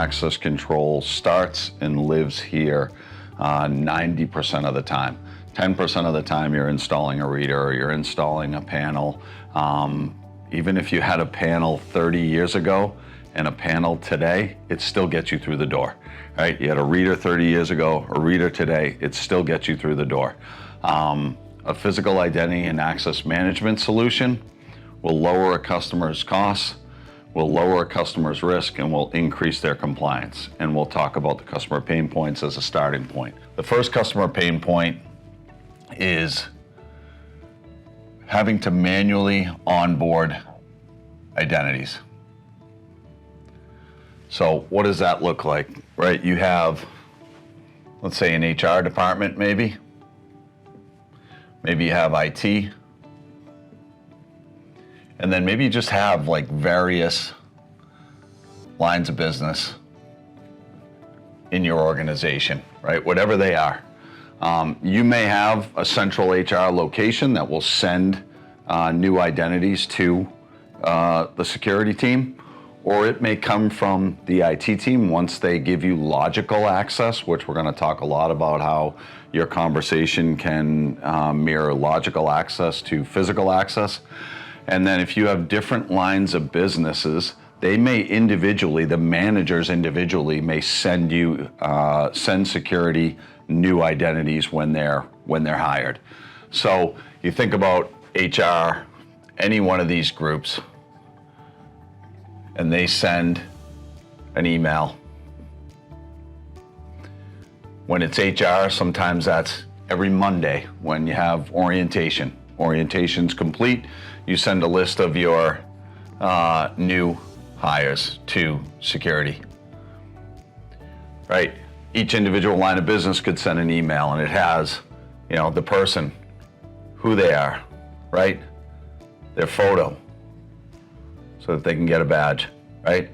access control starts and lives here 90% of the time. 10% of the time you're installing a reader or you're installing a panel. Even if you had a panel 30 years ago and a panel today, it still gets you through the door, right? You had a reader 30 years ago, a reader today, it still gets you through the door. A physical identity and access management solution will lower a customer's costs, will lower a customer's risk, and will increase their compliance. And we'll talk about the customer pain points as a starting point. The first customer pain point is having to manually onboard identities. So what does that look like, right? You have, let's say, an HR department maybe. Maybe you have IT. And then maybe you just have like various lines of business in your organization, right? Whatever they are. You may have a central HR location that will send new identities to the security team, or it may come from the IT team once they give you logical access, which we're going to talk a lot about how your conversation can mirror logical access to physical access. And then if you have different lines of businesses, they may individually, the managers individually may send you, send security new identities when they're hired. So you think about HR, any one of these groups, and they send an email. When it's HR, sometimes that's every Monday when you have orientation. Orientation's complete, you send a list of your new hires to security, right? Each individual line of business could send an email and it has, you know, the person, who they are, right? Their photo, so that they can get a badge, right?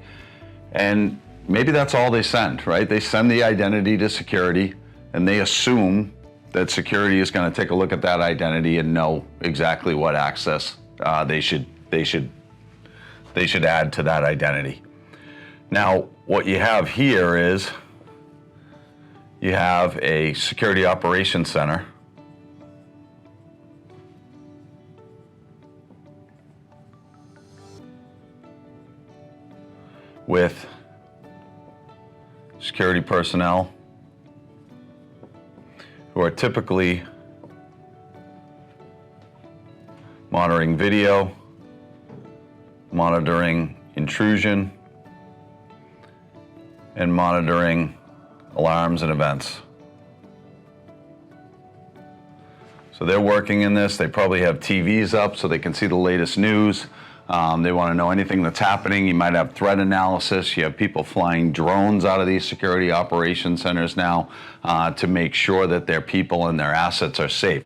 And maybe that's all they send, right? They send the identity to security and they assume that security is going to take a look at that identity and know exactly what access they should add to that identity. Now, what you have here is you have a security operations center with security personnel who are typically monitoring video, monitoring intrusion, and monitoring alarms and events. So they're working in this. They probably have TVs up so they can see the latest news. They want to know anything that's happening. You might have threat analysis. You have people flying drones out of these security operations centers now to make sure that their people and their assets are safe.